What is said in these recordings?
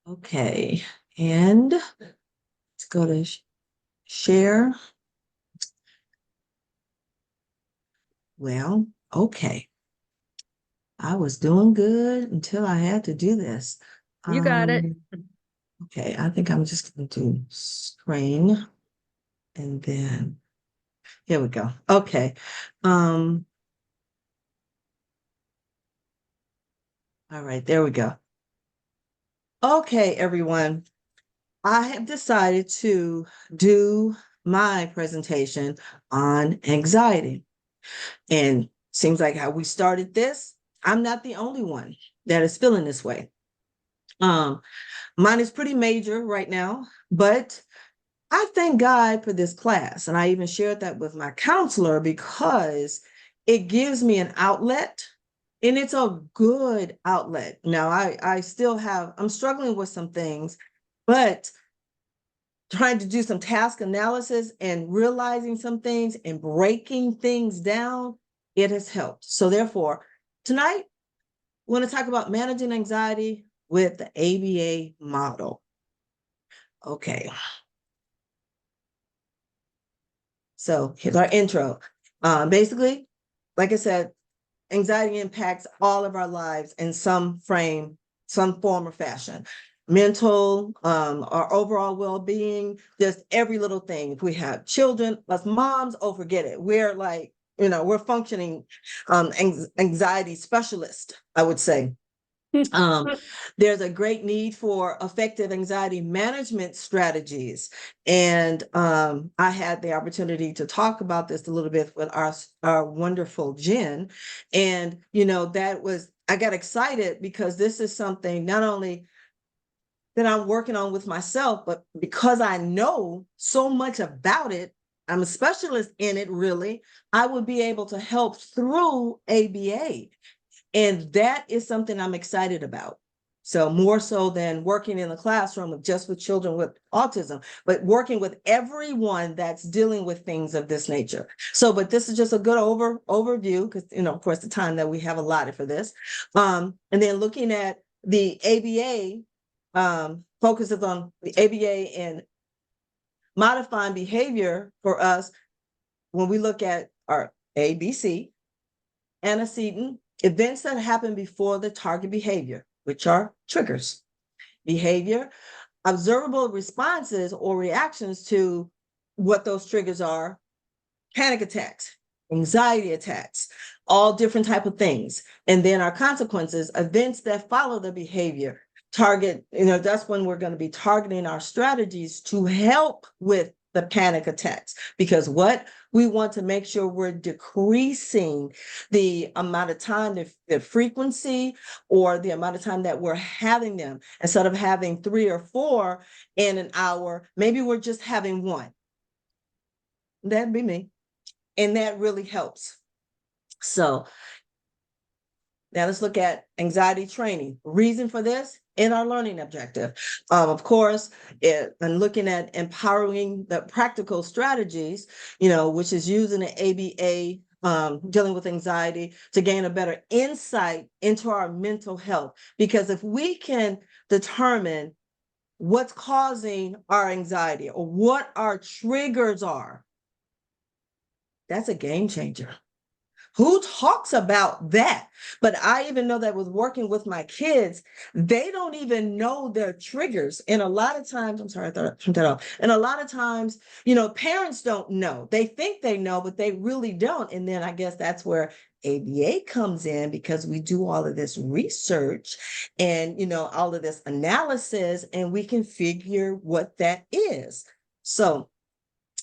Okay, and let's go to share. Well, okay. I was doing good until I had to do this. You got it. Um, okay, I think I'm just going to do screen and then here we go. Okay. Um, all right, there we go. Okay, everyone. I have decided to do my presentation on anxiety. And seems like how we started this, I'm not the only one that is feeling this way. Um, Mine is pretty major right now, but I thank God for this class. And I even shared that with my counselor because it gives me an outlet and it's a good outlet. Now I still I'm struggling with some things, but trying to do some task analysis and realizing some things and breaking things down, it has helped. So therefore, tonight, we want to talk about managing anxiety with the ABA model. Okay, so here's our intro. Basically, like I said, anxiety impacts all of our lives in some frame, some form or fashion. Mental, our overall well-being, just every little thing. If we have children, us moms, oh, forget it. We're like, we're functioning anxiety specialist, I would say. Um, there's a great need for effective anxiety management strategies. And I had the opportunity to talk about this a little bit with our wonderful Jen. And, I got excited because this is something not only that I'm working on with myself, but because I know so much about it, I'm a specialist in it, really, I would be able to help through ABA. And that is something I'm excited about. So more so than working in the classroom just with children with autism, but working with everyone that's dealing with things of this nature. So, but this is just a good overview because, of course, the time that we have allotted for this. And then looking at the ABA, focuses on the ABA and modifying behavior for us when we look at our ABC, antecedent, events that happen before the target behavior, which are triggers. Behavior, observable responses or reactions to what those triggers are, panic attacks, anxiety attacks, all different type of things. And then our consequences, events that follow the behavior. Target, that's when we're going to be targeting our strategies to help with the panic attacks, because what we want to make sure we're decreasing the amount of time, the frequency, or the amount of time that we're having them. Instead of having 3 or 4 in an hour, maybe we're just having 1. That'd be me. And that really helps. So now let's look at anxiety training. Reason for this in our learning objective. Of course, and looking at empowering the practical strategies, which is using the ABA, dealing with anxiety to gain a better insight into our mental health. Because if we can determine what's causing our anxiety or what our triggers are, that's a game changer. Who talks about that? But I even know that with working with my kids, they don't even know their triggers. And a lot of times, I'm sorry, I thought I turned that off. And a lot of times, parents don't know. They think they know, but they really don't. And then I guess that's where ABA comes in, because we do all of this research and, all of this analysis, and we can figure what that is. So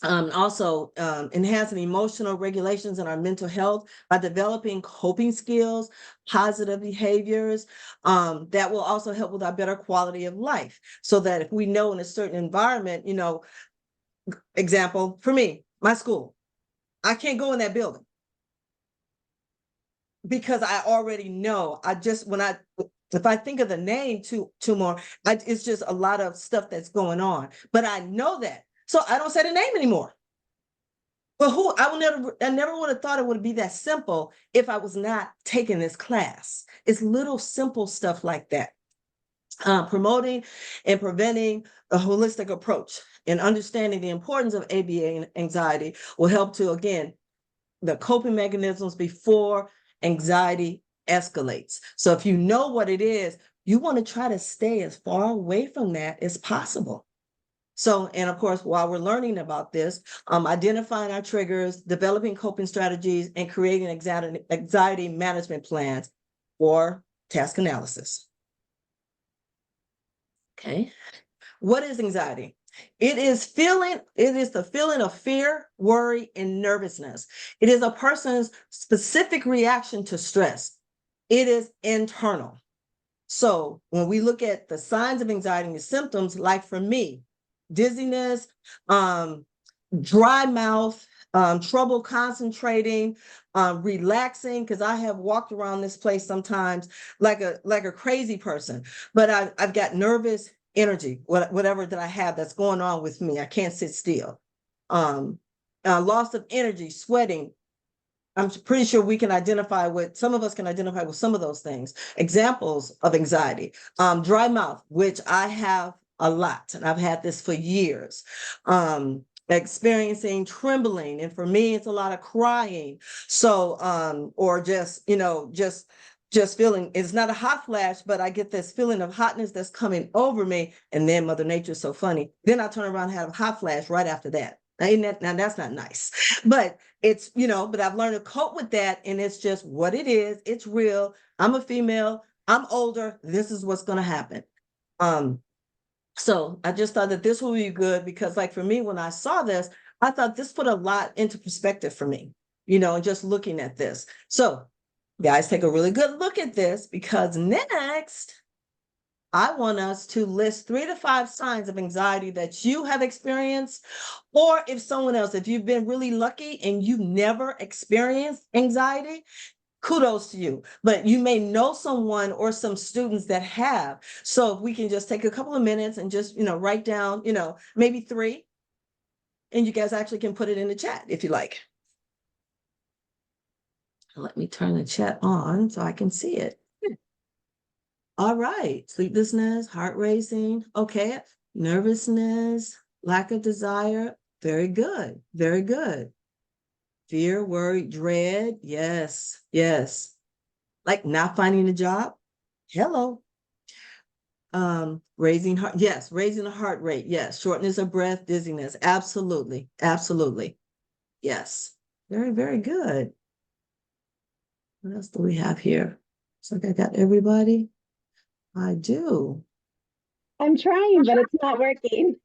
also enhancing emotional regulations in our mental health by developing coping skills, positive behaviors that will also help with our better quality of life. So that if we know in a certain environment, example for me, my school, I can't go in that building because I already know. If I think of the name too more, it's just a lot of stuff that's going on, but I know that. So I don't say the name anymore. But I never would have thought it would be that simple if I was not taking this class. It's little simple stuff like that. promoting and preventing a holistic approach and understanding the importance of ABA and anxiety will help to, again, the coping mechanisms before anxiety escalates. So if you know what it is, you want to try to stay as far away from that as possible. So, and of course, while we're learning about this, identifying our triggers, developing coping strategies, and creating anxiety management plans or task analysis. Okay. What is anxiety? It is the feeling of fear, worry, and nervousness. It is a person's specific reaction to stress. It is internal. So when we look at the signs of anxiety and the symptoms, like for me, dizziness, dry mouth, trouble concentrating, relaxing, because I have walked around this place sometimes like a crazy person, but I've got nervous energy, whatever that I have that's going on with me. I can't sit still. Loss of energy, sweating. I'm pretty sure we can identify with, some of us can identify with some of those things. Examples of anxiety, dry mouth, which I have a lot, and I've had this for years. Experiencing trembling, and for me, it's a lot of crying. So, or just, just feeling, it's not a hot flash, but I get this feeling of hotness that's coming over me. And then Mother Nature's so funny. Then I turn around and have a hot flash right after that. Now that's not nice, but it's, but I've learned to cope with that. And it's just what it is. It's real. I'm a female. I'm older. This is what's going to happen. So I just thought that this would be good because, like, for me, when I saw this, I thought this put a lot into perspective for me, and just looking at this. So guys, take a really good look at this, because next I want us to list 3 to 5 signs of anxiety that you have experienced, or if someone else, if you've been really lucky and you've never experienced anxiety, kudos to you, but you may know someone or some students that have. So if we can just take a couple of minutes and just, write down, maybe 3, and you guys actually can put it in the chat if you like. Let me turn the chat on so I can see it. All right, sleeplessness, heart racing, okay, nervousness, lack of desire, very good, very good. Fear, worry, dread, yes, yes. Like not finding a job, hello. Raising the heart rate, yes. Shortness of breath, dizziness, absolutely, absolutely, yes. Very, very good. What else do we have here? Looks like I got everybody. I do. I'm trying, but it's not working.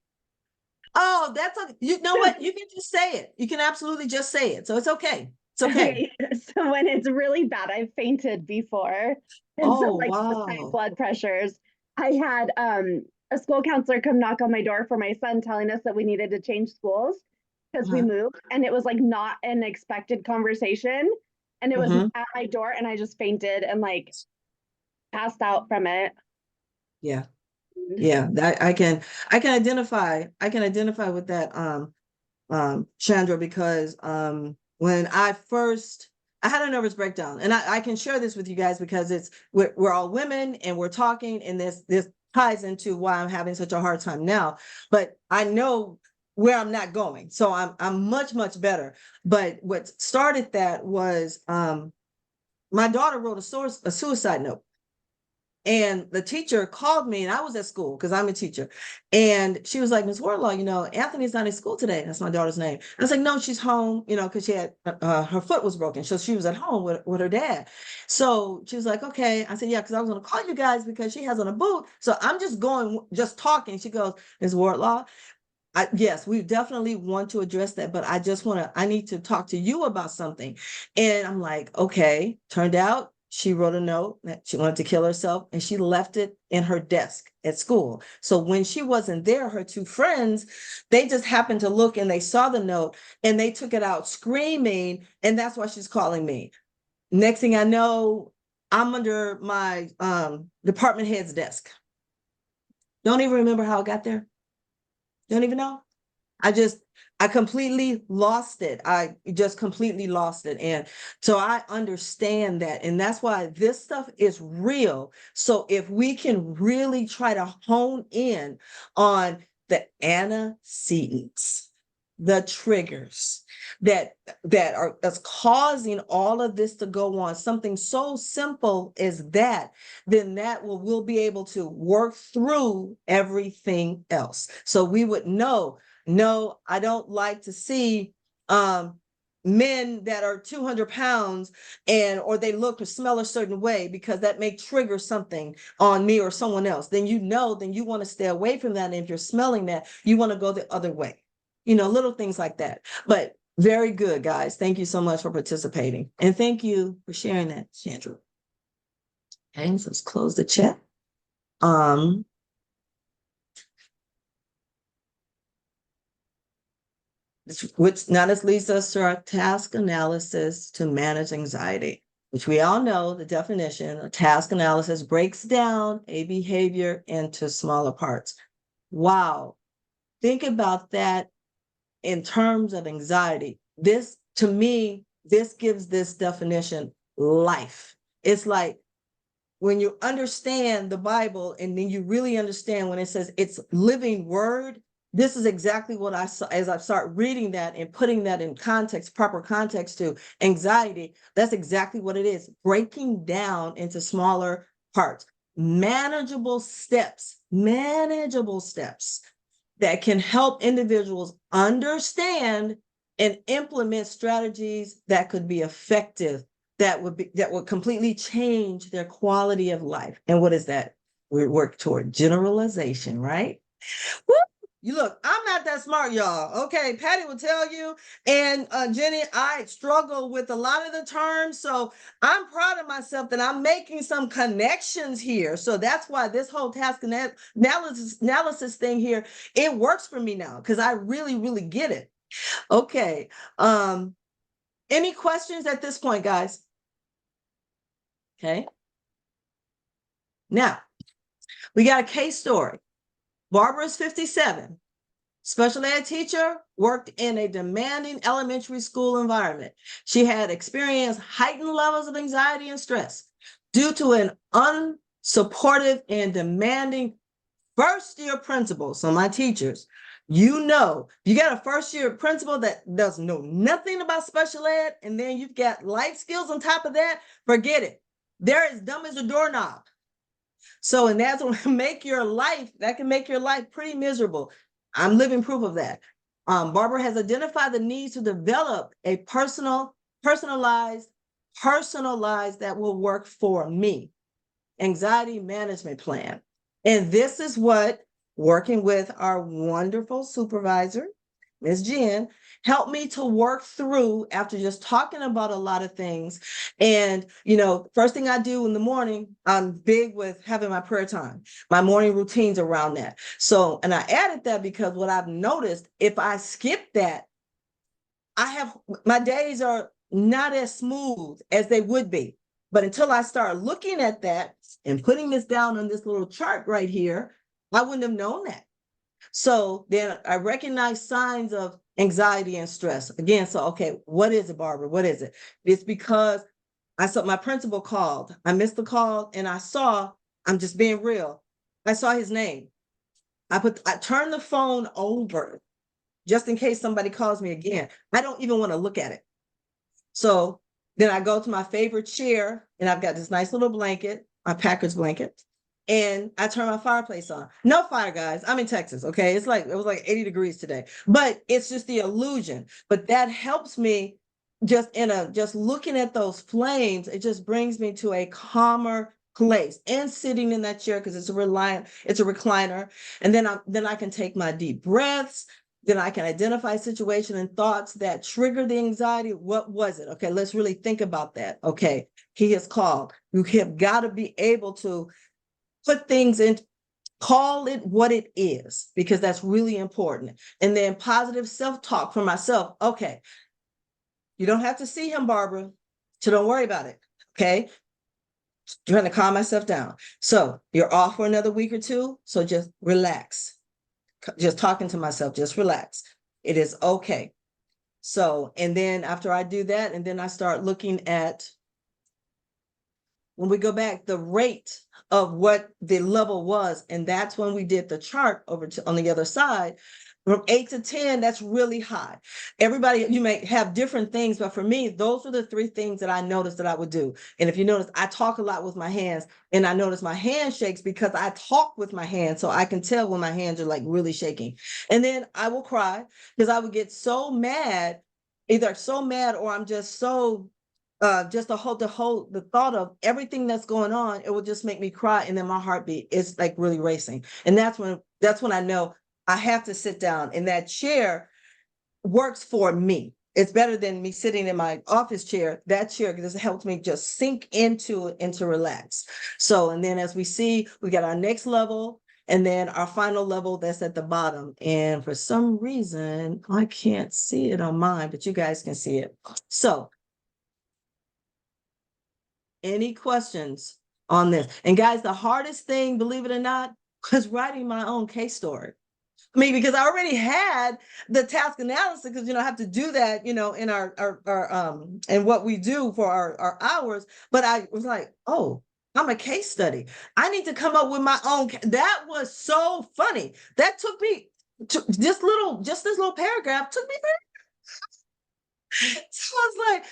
Oh, that's okay. You know what? You can just say it. You can absolutely just say it. So it's okay. It's okay. So when it's really bad, I've fainted before. And so Oh, like with high wow. blood pressures, I had a school counselor come knock on my door for my son telling us that we needed to change schools because we Uh-huh. moved, and it was like not an expected conversation. And it was Mhm. at my door, and I just fainted and like passed out from it. Yeah. Yeah. That I can identify with that, Chandra, because when I had a nervous breakdown, and I can share this with you guys because we're all women and we're talking, and this ties into why I'm having such a hard time now. But I know where I'm not going, so I'm much better. But what started that was my daughter wrote a suicide note. And the teacher called me, and I was at school because I'm a teacher. And she was like, Miss Warlaw, Anthony's not in school today. That's my daughter's name. I was like, no, she's home, because she had her foot was broken. So she was at home with her dad. So she was like, okay. I said, yeah, because I was going to call you guys because she has on a boot. So I'm just talking. She goes, Ms. Wardlaw, yes, we definitely want to address that, but I need to talk to you about something. And I'm like, okay. Turned out she wrote a note that she wanted to kill herself, and she left it in her desk at school. So when she wasn't there, her 2 friends, they just happened to look and they saw the note and they took it out screaming. And that's why she's calling me. Next thing I know, I'm under my department head's desk. Don't even remember how I got there. Don't even know. I completely lost it. I just completely lost it. And so I understand that. And that's why this stuff is real. So if we can really try to hone in on the antecedents, the triggers that are that's causing all of this to go on, something so simple as that, then that we'll be able to work through everything else. So we would know, no, I don't like to see men that are 200 pounds or they look or smell a certain way, because that may trigger something on me or someone else. Then you want to stay away from that. And if you're smelling that, you want to go the other way. Little things like that. But very good, guys. Thank you so much for participating. And thank you for sharing that, Chandra. Okay, so let's close the chat. Which now this leads us to our task analysis to manage anxiety, which we all know the definition. A task analysis breaks down a behavior into smaller parts. Wow. Think about that in terms of anxiety. This, to me, this gives this definition life. It's like when you understand the Bible and then you really understand when it says it's living word, this is exactly what I saw as I start reading that and putting that in context, proper context to anxiety. That's exactly what it is, breaking down into smaller parts, manageable steps that can help individuals understand and implement strategies that could be effective, that would completely change their quality of life. And what is that? We work toward generalization, right? Woo! You look, I'm not that smart, y'all. Okay, Patty will tell you. And Jenny, I struggle with a lot of the terms. So I'm proud of myself that I'm making some connections here. So that's why this whole task analysis thing here, it works for me now because I really, really get it. Okay. Any questions at this point, guys? Okay. Now, we got a case story. Barbara is 57. Special ed teacher, worked in a demanding elementary school environment. She had experienced heightened levels of anxiety and stress due to an unsupportive and demanding first-year principal. So my teachers, you got a first-year principal that does know nothing about special ed, and then you've got life skills on top of that, forget it. They're as dumb as a doorknob. So, and that's what can make your life pretty miserable. I'm living proof of that. Barbara has identified the need to develop a personalized that will work for me, anxiety management plan. And this is what working with our wonderful supervisor, Ms. Jen, helped me to work through after just talking about a lot of things. And, first thing I do in the morning, I'm big with having my prayer time, my morning routines around that. So, and I added that because what I've noticed, if I skip that, my days are not as smooth as they would be. But until I start looking at that and putting this down on this little chart right here, I wouldn't have known that. So then I recognize signs of anxiety and stress. Again, so, okay, what is it, Barbara? What is it? It's because I saw my principal called. I missed the call and I'm just being real. I saw his name. I turned the phone over just in case somebody calls me again. I don't even want to look at it. So then I go to my favorite chair and I've got this nice little blanket, my Packers blanket, and I turn my fireplace on. No fire, guys. I'm in Texas. Okay. It was like 80 degrees today, but it's just the illusion. But that helps me just looking at those flames. It just brings me to a calmer place and sitting in that chair because it's a recliner. And then I can take my deep breaths. Then I can identify situation and thoughts that trigger the anxiety. What was it? Okay, let's really think about that. Okay, he has called. You have got to be able to put things in, call it what it is, because that's really important. And then positive self-talk for myself. Okay, you don't have to see him, Barbara, so don't worry about it. Okay, trying to calm myself down. So you're off for another week or two, so just relax. Just talking to myself, just relax. It is okay. So, and then after I do that, and then I start looking at, when we go back, the rate of what the level was, and that's when we did the chart over to on the other side. From 8 to 10, that's really high. Everybody, you may have different things, but for me, those are the three things that I noticed that I would do. And if you notice, I talk a lot with my hands, and I notice my hand shakes because I talk with my hands, so I can tell when my hands are like really shaking. And then I will cry because I would get so mad, either so mad or I'm just so just the thought of everything that's going on, it will just make me cry, and then my heartbeat is like really racing. And that's when I know I have to sit down, and that chair works for me. It's better than me sitting in my office chair. That chair just helps me just sink into it and to relax. So, and then as we see, we got our next level, and then our final level that's at the bottom. And for some reason, I can't see it on mine, but you guys can see it. So, any questions on this? And guys, the hardest thing, believe it or not, was writing my own case story. I mean, because I already had the task analysis, because I have to do that, in our and what we do for our hours. But I was like, oh, I'm a case study. I need to come up with my own. That was so funny. That took me to this little paragraph took me. So I was like,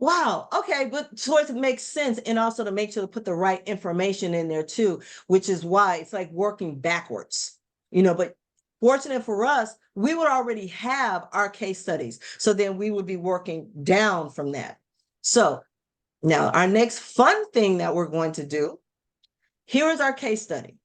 wow. Okay. But so it makes sense. And also to make sure to put the right information in there too, which is why it's like working backwards, but fortunate for us, we would already have our case studies. So then we would be working down from that. So now our next fun thing that we're going to do, here is our case study.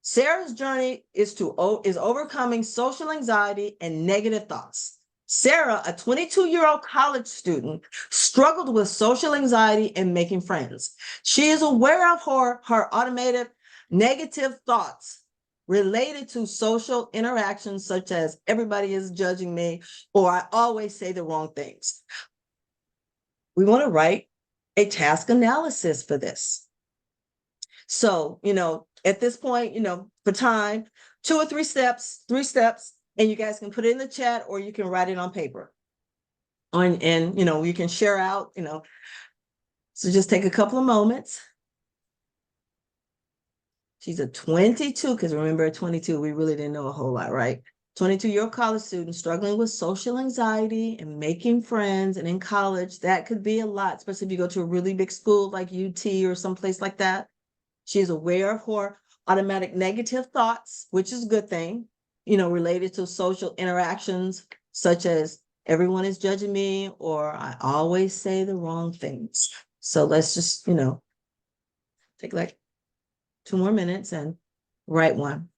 Sarah's journey is overcoming social anxiety and negative thoughts. Sarah, a 22-year-old college student, struggled with social anxiety and making friends. She is aware of her automated negative thoughts related to social interactions, such as everybody is judging me, or I always say the wrong things. We want to write a task analysis for this. So, at this point, for time, 2 or 3 steps, and you guys can put it in the chat or you can write it on paper. And you can share out, so just take a couple of moments. She's a 22, because remember at 22, we really didn't know a whole lot, right? 22-year-old college student struggling with social anxiety and making friends. And in college, that could be a lot, especially if you go to a really big school like UT or someplace like that. She is aware of her automatic negative thoughts, which is a good thing, related to social interactions, such as everyone is judging me, or I always say the wrong things. So let's just, take like 2 more minutes and write one.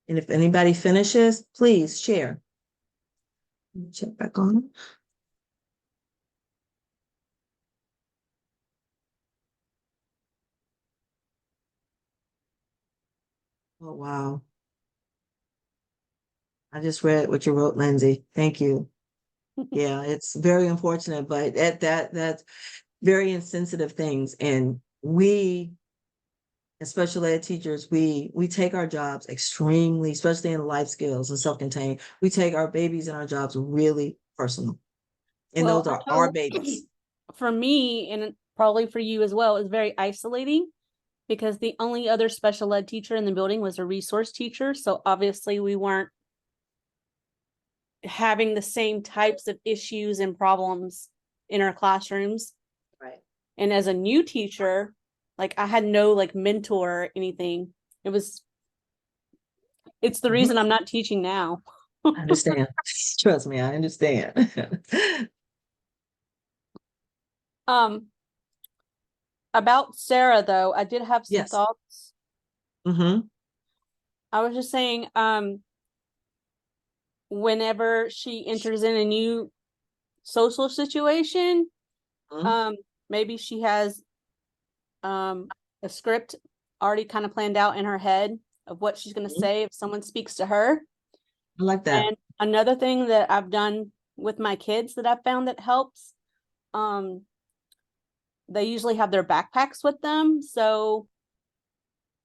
And if anybody finishes, please share. Check back on them. Oh, wow. I just read what you wrote, Lindsay. Thank you. Yeah, it's very unfortunate, but that's very insensitive things. And we, as special ed teachers, we take our jobs extremely, especially in life skills and self-contained, we take our babies and our jobs really personal. And Well, those are our babies. For me, and probably for you as well, is very isolating, because the only other special ed teacher in the building was a resource teacher. So obviously we weren't having the same types of issues and problems in our classrooms. Right. And as a new teacher, like I had no like mentor or anything. It's the reason I'm not teaching now. I understand. Trust me, I understand. About Sarah though, I did have some Yes. thoughts. Mm-hmm. I was just saying, whenever she enters in a new social situation, Mm-hmm. maybe she has a script already kind of planned out in her head of what she's going to say if someone speaks to her. I like that. And another thing that I've done with my kids that I've found that helps, they usually have their backpacks with them. So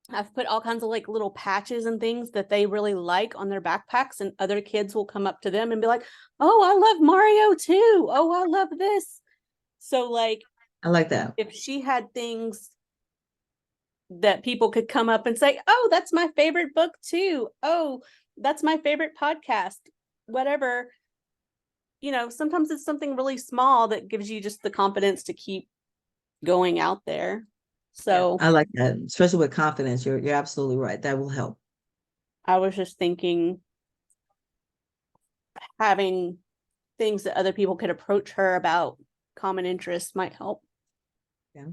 I've put all kinds of like little patches and things that they really like on their backpacks, and other kids will come up to them and be like, "Oh, I love Mario too. Oh, I love this." So like I like that. if she had things that people could come up and say, "Oh, that's my favorite book too. Oh, that's my favorite podcast." Whatever. Sometimes it's something really small that gives you just the confidence to keep going out there. So I like that, especially with confidence. You're absolutely right. That will help. I was just thinking having things that other people could approach her about common interests might help. Yeah.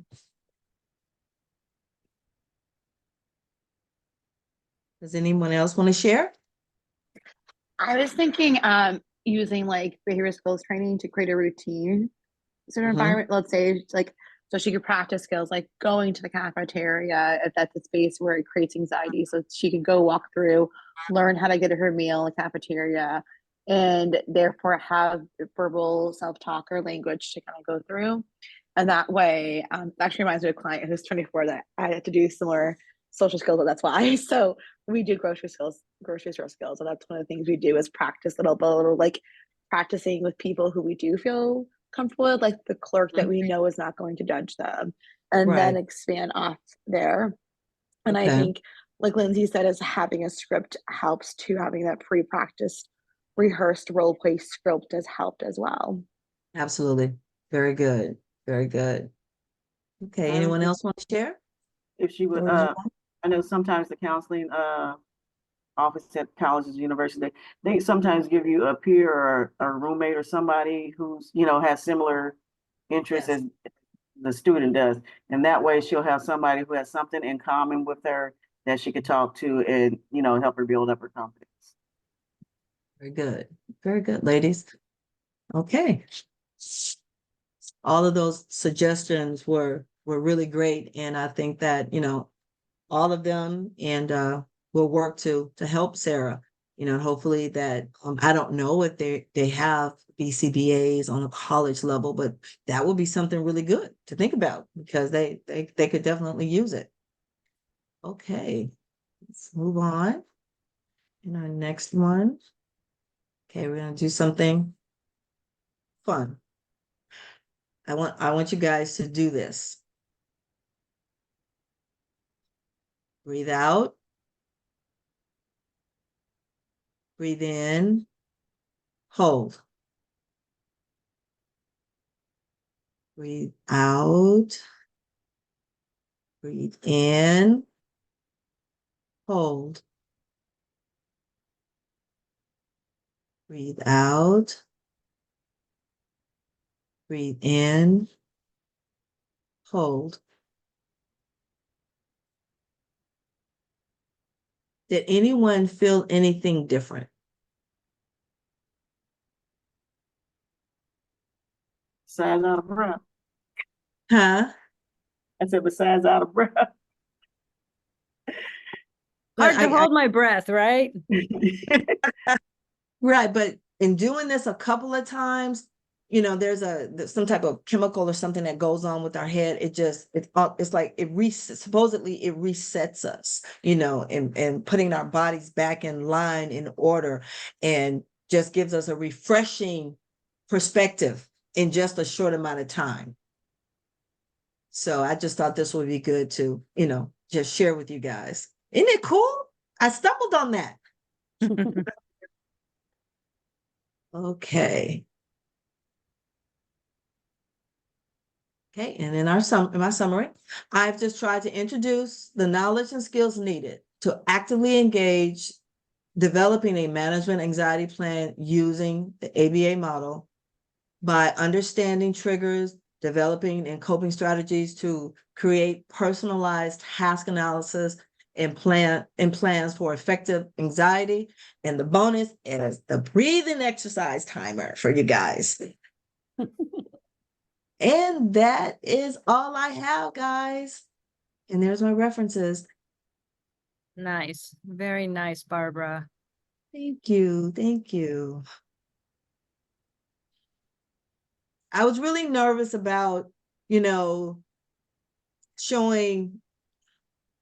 Does anyone else want to share? I was thinking using like behavioral skills training to create a routine sort of environment. Let's say like so she could practice skills like going to the cafeteria if that's a space where it creates anxiety. So she could go walk through, learn how to get her meal in the cafeteria, and therefore have verbal self-talk or language to kind of go through. And that way, it actually reminds me of a client who's 24 that I had to do similar social skills, but that's why. So we do grocery store skills. And that's one of the things we do is practice little like practicing with people who we do feel comfortable with, like the clerk that we know is not going to judge them, and then Right. expand off there. And I Okay. think, like Lindsay said, is having a script helps too. Having that pre-practiced, rehearsed role play script has helped as well. Absolutely. Very good. Very good. Okay. I was Anyone just, else want to share? if she would, Or did you I know sometimes the counseling office at colleges, university, they sometimes give you a peer or a roommate or somebody who's, has similar interests Yes. as the student does. And that way she'll have somebody who has something in common with her that she could talk to and, help her build up her confidence. Very good. Very good, ladies. Okay. All of those suggestions were really great. And I think that, all of them and will work to help Sarah. Hopefully that I don't know if they have BCBAs on a college level, but that would be something really good to think about because they could definitely use it. Okay, let's move on. And our next one. Okay, we're gonna do something fun. I want you guys to do this. Breathe out. Breathe in. Hold. Breathe out. Breathe in. Hold. Breathe out. Breathe in. Hold. Did anyone feel anything different? Besides out of breath. Huh? I said, besides out of breath. But Hard to hold my breath, right? right, but in doing this a couple of times, there's some type of chemical or something that goes on with our head. It's like supposedly it resets us, and putting our bodies back in line in order and just gives us a refreshing perspective in just a short amount of time. So I just thought this would be good to, just share with you guys. Isn't it cool? I stumbled on that. Okay. Okay, and in my summary, I've just tried to introduce the knowledge and skills needed to actively engage developing a management anxiety plan using the ABA model by understanding triggers, developing and coping strategies to create personalized task analysis and plans for effective anxiety. And the bonus is the breathing exercise timer for you guys. And that is all I have, guys. And there's my references. Nice. Very nice, Barbara. Thank you. Thank you. I was really nervous about, showing